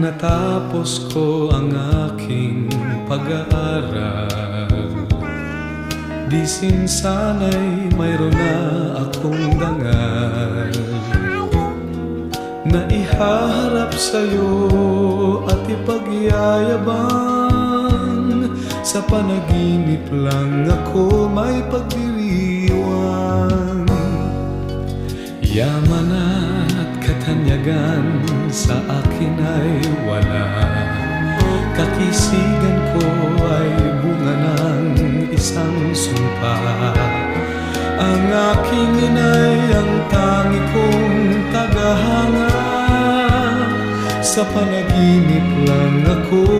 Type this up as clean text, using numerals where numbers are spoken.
natapos ko ang aking pag-aaral, di sana'y mayroon na akong dangal na ihaharap sa'yo at ipagyayabang. Sa panaginip lang ako may pagdiriwang. Yaman at katanyagan sa akin ay wala, kakisigan ko ay bunga ng isang sumpa. Ang aking inay ang tangi kong tagahanga, sa panaginip lang ako